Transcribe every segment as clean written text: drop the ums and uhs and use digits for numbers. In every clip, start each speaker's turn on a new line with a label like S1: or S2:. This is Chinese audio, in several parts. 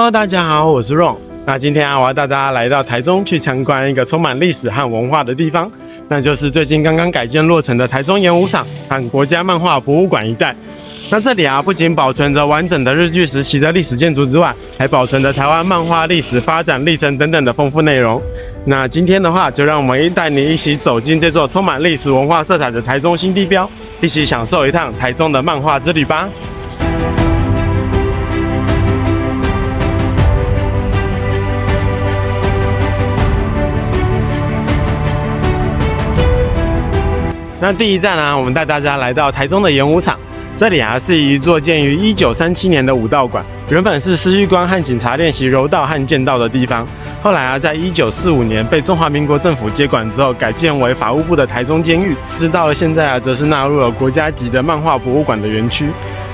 S1: Hello， 大家好，我是 Ron。那今天我要带大家来到台中去参观一个充满历史和文化的地方，那就是最近刚刚改建落成的台中演武场和国家漫画博物馆一带。那这里不仅保存着完整的日据时期的历史建筑之外，还保存着台湾漫画历史发展历程等等的丰富内容。那今天的话，就让我们带你一起走进这座充满历史文化色彩的台中新地标，一起享受一趟台中的漫画之旅吧。那第一站我们带大家来到台中的演武场。这里是一座建于1937年的武道馆，原本是司狱官和警察练习柔道和剑道的地方。后来在1945年被中华民国政府接管之后，改建为法务部的台中监狱。直到了现在则是纳入了国家级的漫画博物馆的园区。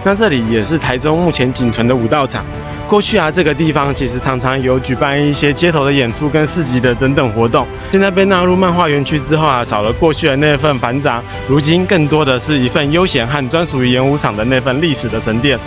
S1: 那这里也是台中目前仅存的武道场。过去这个地方其实常常有举办一些街头的演出跟市集的等等活动。现在被纳入漫画园区之后少了过去的那份繁杂，如今更多的是一份悠闲和专属于演武场的那份历史的沉淀。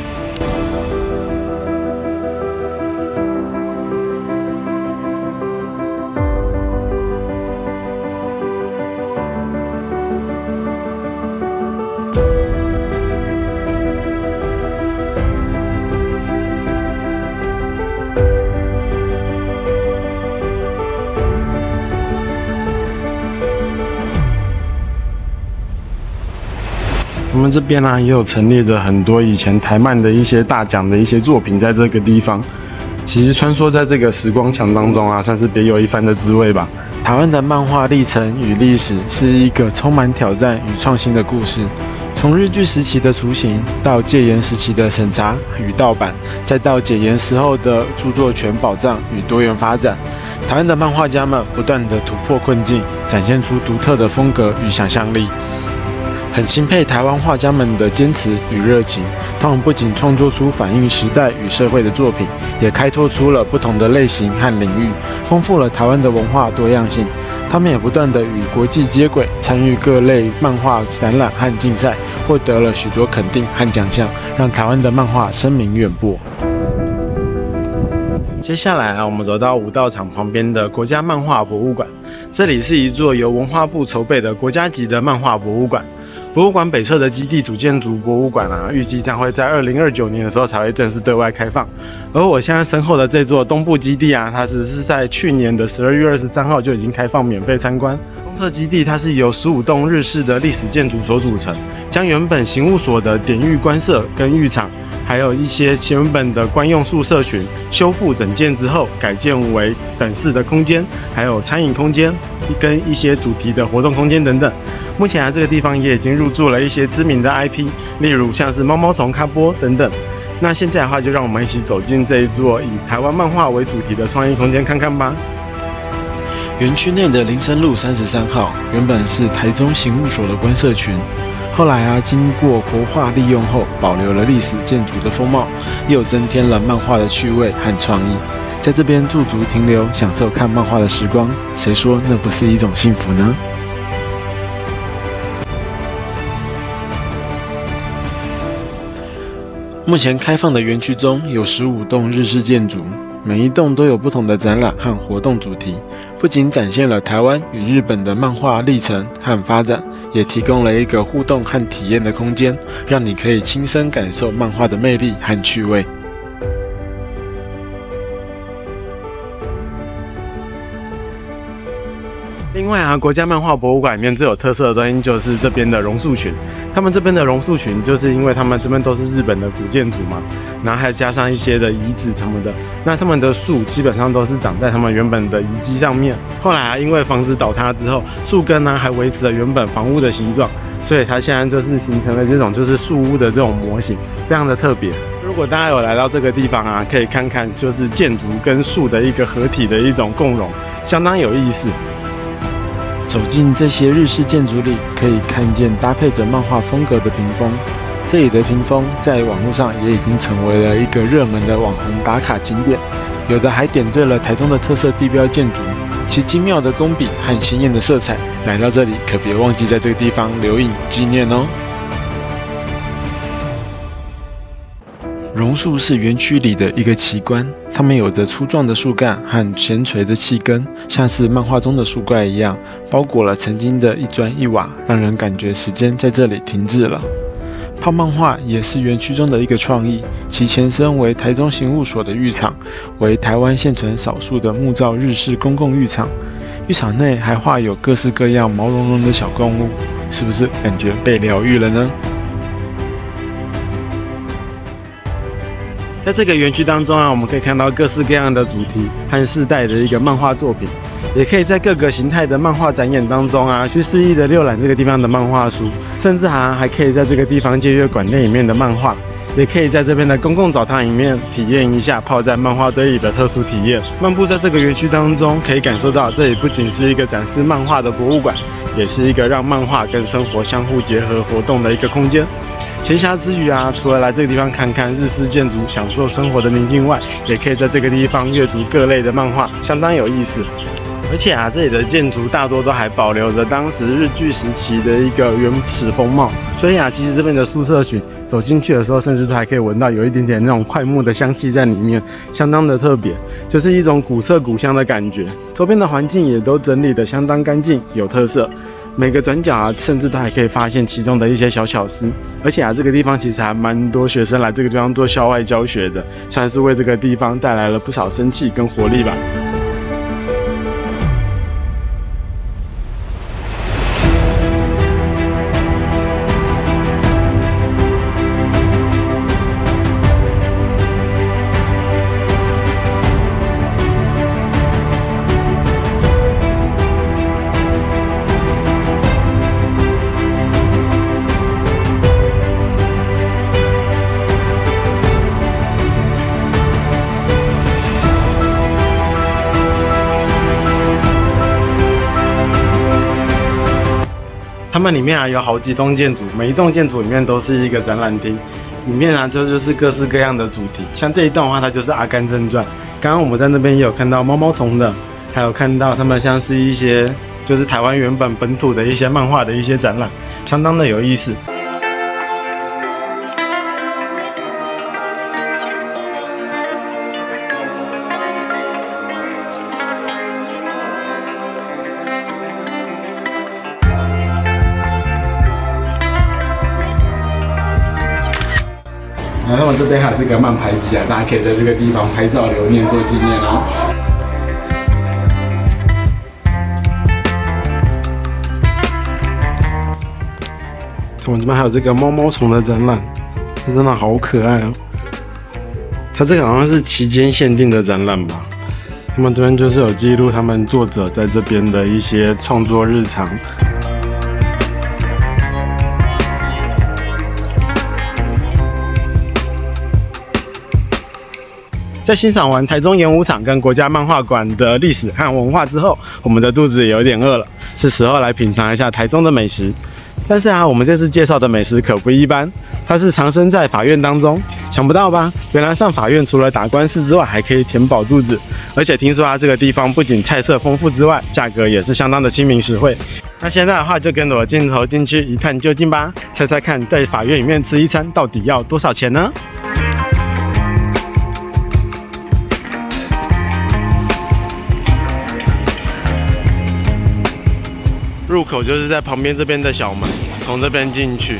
S1: 我们这边也有陈列着很多以前台漫的一些大奖的一些作品，在这个地方，其实穿梭在这个时光墙当中算是别有一番的滋味吧。台湾的漫画历程与历史是一个充满挑战与创新的故事，从日据时期的雏形，到戒严时期的审查与盗版，再到解严时候的著作权保障与多元发展，台湾的漫画家们不断的突破困境，展现出独特的风格与想象力。很钦佩台湾画家们的坚持与热情，他们不仅创作出反映时代与社会的作品，也开拓出了不同的类型和领域，丰富了台湾的文化多样性。他们也不断的与国际接轨，参与各类漫画展览和竞赛，获得了许多肯定和奖项，让台湾的漫画声名远播。接下来我们走到武道场旁边的国家漫画博物馆，这里是一座由文化部筹备的国家级的漫画博物馆。博物馆北侧的基地主建筑博物馆预计将会在2029年的时候才会正式对外开放。而我现在身后的这座东部基地它只是在去年的12月23号就已经开放免费参观。东侧基地它是由15栋日式的历史建筑所组成，将原本刑务所的典狱官舍跟狱场，还有一些原本的官用宿舍群修复整建之后，改建为展示的空间，还有餐饮空间跟一些主题的活动空间等等。目前这个地方也已经入驻了一些知名的 IP， 例如像是猫猫虫咖波等等。那现在的话，就让我们一起走进这一座以台湾漫画为主题的创意空间看看吧。园区内的林森路33号原本是台中刑务所的官舍群，后来经过活化利用后，保留了历史建筑的风貌，又增添了漫画的趣味和创意。在这边驻足停留，享受看漫画的时光，谁说那不是一种幸福呢？目前开放的园区中有15栋日式建筑，每一栋都有不同的展览和活动主题，不仅展现了台湾与日本的漫画历程和发展，也提供了一个互动和体验的空间，让你可以亲身感受漫画的魅力和趣味。另外国家漫画博物馆里面最有特色的东西就是这边的榕树群。他们这边的榕树群，就是因为他们这边都是日本的古建筑嘛，然后还加上一些的遗址什么的，那他们的树基本上都是长在他们原本的遗迹上面。后来因为房子倒塌之后，树根还维持了原本房屋的形状，所以它现在就是形成了这种就是树屋的这种模型，非常的特别。如果大家有来到这个地方可以看看就是建筑跟树的一个合体的一种共融，相当有意思。走进这些日式建筑里，可以看见搭配着漫画风格的屏风。这里的屏风在网络上也已经成为了一个热门的网红打卡景点，有的还点缀了台中的特色地标建筑，其精妙的工笔和鲜艳的色彩。来到这里可别忘记在这个地方留影纪念哦。榕树是园区里的一个奇观，它们有着粗壮的树干和前垂的气根，像是漫画中的树怪一样，包裹了曾经的一砖一瓦，让人感觉时间在这里停滞了。泡漫画也是园区中的一个创意，其前身为台中刑务所的浴场，为台湾现存少数的木造日式公共浴场。浴场内还画有各式各样毛茸茸的小动物，是不是感觉被疗愈了呢？在这个园区当中啊，我们可以看到各式各样的主题和世代的一个漫画作品，也可以在各个形态的漫画展演当中啊，去肆意的浏览这个地方的漫画书，甚至还可以在这个地方借阅馆内里面的漫画，也可以在这边的公共澡堂里面体验一下泡在漫画堆里的特殊体验。漫步在这个园区当中，可以感受到这里不仅是一个展示漫画的博物馆，也是一个让漫画跟生活相互结合活动的一个空间。闲暇之余啊，除了来这个地方看看日式建筑，享受生活的宁静外，也可以在这个地方阅读各类的漫画，相当有意思。而且啊，这里的建筑大多都还保留着当时日据时期的一个原始风貌，所以啊，其实这边的宿舍群走进去的时候，甚至都还可以闻到有一点点那种快木的香气在里面，相当的特别，就是一种古色古香的感觉。周边的环境也都整理得相当干净，有特色。每个转角啊，甚至都还可以发现其中的一些小巧思。而且啊，这个地方其实还蛮多学生来这个地方做校外教学的，算是为这个地方带来了不少生气跟活力吧。他们里面啊有好几栋建筑，每一栋建筑里面都是一个展览厅，里面啊就是各式各样的主题。像这一栋的话，它就是《阿甘正传》。刚刚我们在那边也有看到毛毛虫的，还有看到他们像是一些就是台湾原本土的一些漫画的一些展览，相当的有意思。然后我这边还有这个慢拍机啊，大家可以在这个地方拍照留念做纪念哦。我们这边还有这个毛毛虫的展览，这真的好可爱哦。它这个好像是期间限定的展览吧。他们这边就是有记录他们作者在这边的一些创作日常。在欣赏完台中演武场跟国家漫画馆的历史和文化之后，我们的肚子也有点饿了，是时候来品尝一下台中的美食。但是啊，我们这次介绍的美食可不一般，它是藏身在法院当中，想不到吧？原来上法院除了打官司之外，还可以填饱肚子。而且听说啊，这个地方不仅菜色丰富之外，价格也是相当的亲民实惠。那现在的话，就跟着我镜头进去一探究竟吧，猜猜看，在法院里面吃一餐到底要多少钱呢？入口就是在旁边这边的小门，从这边进去。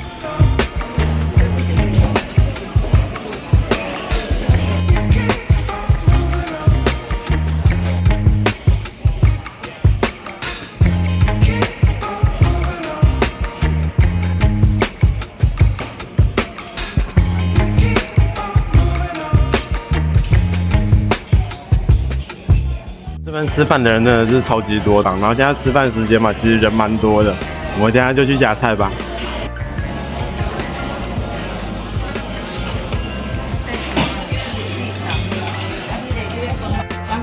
S1: 这边吃饭的人真的是超级多的，然后现在吃饭时间嘛，其实人蛮多的。我等一下就去夹菜吧。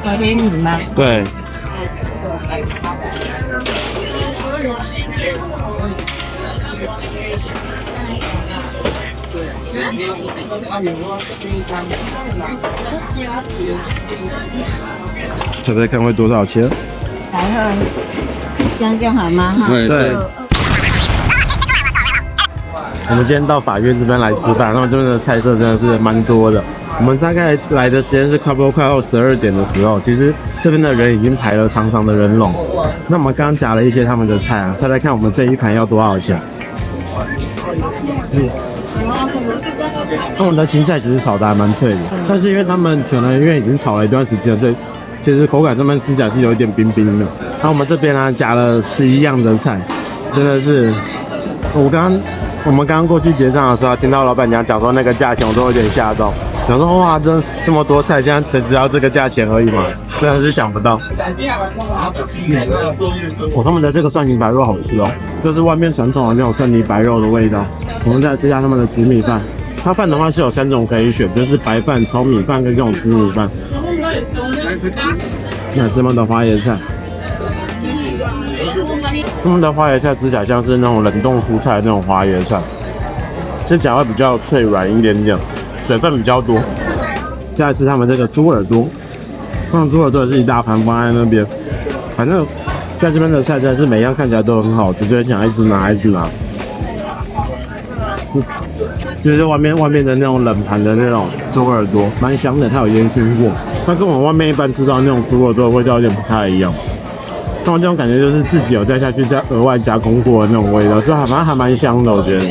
S2: 刚给你吗？
S1: 对。猜猜看会多少钱？
S2: 然后这样就好吗？哈。
S1: 对。我们今天到法院这边来吃饭，他们这边的菜色真的是蛮多的。我们大概来的时间是差不多快要12点的时候，其实这边的人已经排了长长的人龙。那我们刚刚夹了一些他们的菜啊，猜猜看我们这一盘要多少钱？他们的青菜其实炒的还蛮脆的，但是因为他们可能因为已经炒了一段时间，所以其实口感上面吃起来是有一点冰冰的。然后我们这边呢夹了11样的菜，真的是我们刚刚过去结账的时候，听到老板娘讲说那个价钱，我都有点吓到。想说哇，这么多菜，现在才只要这个价钱而已嘛，真的是想不到。他们的这个蒜泥白肉好吃哦，就是外面传统的那种蒜泥白肉的味道。我们再吃一下他们的紫米饭，它饭的话是有3种可以选，就是白饭、炒米饭跟这种紫米饭。那是他们的花椰菜，他们的花椰菜吃起来像是那种冷冻蔬菜的那种花椰菜，吃起来会比较脆软一点点。水分比较多。再来吃他们这个猪耳朵，他们猪耳朵也是一大盘放在那边。反正在这边的菜真的是每样看起来都很好吃，就会想一直拿。就是外面的那种冷盘的那种猪耳朵，蛮香的，它有烟熏过。它跟我们外面一般吃到那种猪耳朵的味道有点不太一样。但我这种感觉就是自己有再下去再额外加工过的那种味道，就还蛮香的，我觉得。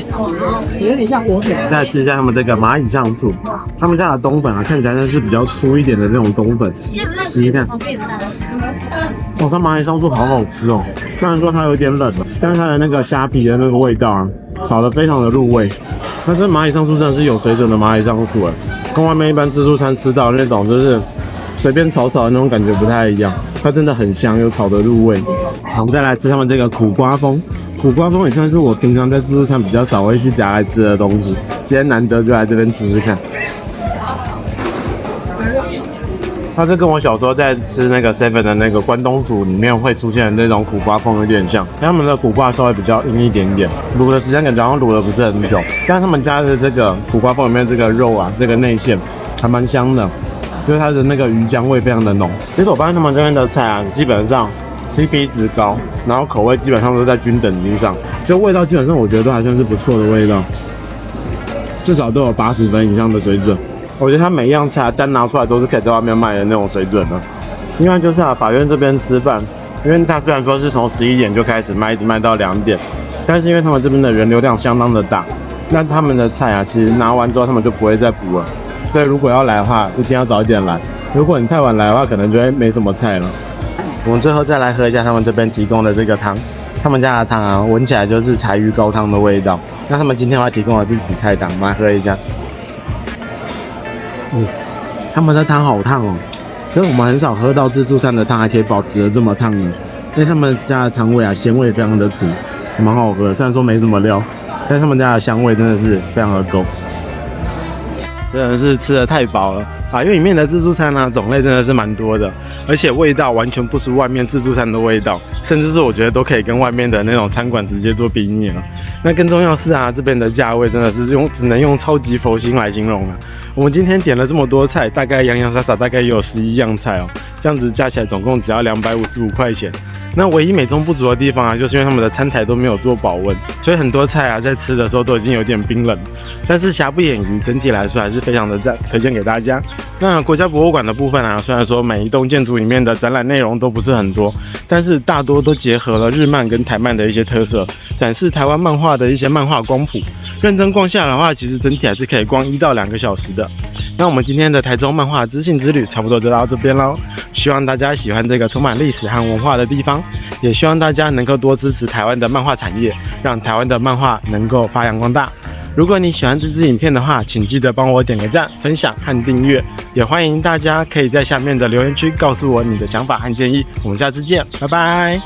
S2: 有点像火腿。
S1: 再吃一下他们这个蚂蚁上醋，他们家的冬粉啊，看起来是比较粗一点的那种冬粉，试试看。哦，它蚂蚁上醋好好吃哦，虽然说它有点冷，但是它的那个虾皮的那个味道啊，炒得非常的入味。那这蚂蚁上醋真的是有水准的蚂蚁上醋哎，跟外面一般自助餐吃到的那种就是随便炒的那种感觉不太一样，它真的很香，又炒得入味。好，我们再来吃他们这个苦瓜风。苦瓜风也算是我平常在自助餐比较少会去夹来吃的东西，今天难得就来这边吃吃看。它这跟我小时候在吃那个 7的那个关东煮里面会出现的那种苦瓜风有点像，但他们的苦瓜稍微比较硬一点点，卤的时间感觉好像卤的不是很久，但是他们家的这个苦瓜风里面这个肉啊，这个内馅还蛮香的，就是它的那个鱼浆味非常的浓。其实我发现他们这边的菜啊，基本上 CP 值高，然后口味基本上都在均等之上，就味道基本上我觉得都还算是不错的味道，至少都有80分以上的水准。我觉得它每一样菜单拿出来都是可以在外面卖的那种水准的。另外就是法院这边吃饭，因为它虽然说是从11点就开始卖，一直卖到2点，但是因为他们这边的人流量相当的大，那他们的菜啊，其实拿完之后他们就不会再补了，所以如果要来的话，一定要早一点来。如果你太晚来的话，可能就会没什么菜了。我们最后再来喝一下他们这边提供的这个汤，他们家的汤啊，闻起来就是柴鱼高汤的味道。那他们今天还提供的是紫菜汤，我们来喝一下。他们的汤好烫哦，所以我们很少喝到自助餐的汤还可以保持得这么烫的。因为他们家的汤味啊，鲜味非常的足，蛮好喝的。虽然说没什么料，但是他们家的香味真的是非常的够，真的是吃得太饱了。法院里面的自助餐啊，种类真的是蛮多的，而且味道完全不输外面自助餐的味道，甚至是我觉得都可以跟外面的那种餐馆直接做比拟了。那更重要是啊，这边的价位真的是只能用超级佛心来形容了。我们今天点了这么多菜，大概洋洋洒洒大概也有11样菜哦，这样子加起来总共只要255块钱。那唯一美中不足的地方啊，就是因为他们的餐台都没有做保温，所以很多菜啊在吃的时候都已经有点冰冷。但是瑕不掩瑜，整体来说还是非常的赞，推荐给大家。那国家博物馆的部分啊，虽然说每一栋建筑里面的展览内容都不是很多，但是大多都结合了日漫跟台漫的一些特色，展示台湾漫画的一些漫画光谱。认真逛下来的话，其实整体还是可以逛1到2个小时的。那我们今天的台中漫画知性之旅差不多就到这边咯，希望大家喜欢这个充满历史和文化的地方，也希望大家能够多支持台湾的漫画产业，让台湾的漫画能够发扬光大。如果你喜欢这支影片的话，请记得帮我点个赞、分享和订阅，也欢迎大家可以在下面的留言区告诉我你的想法和建议。我们下次见，拜拜。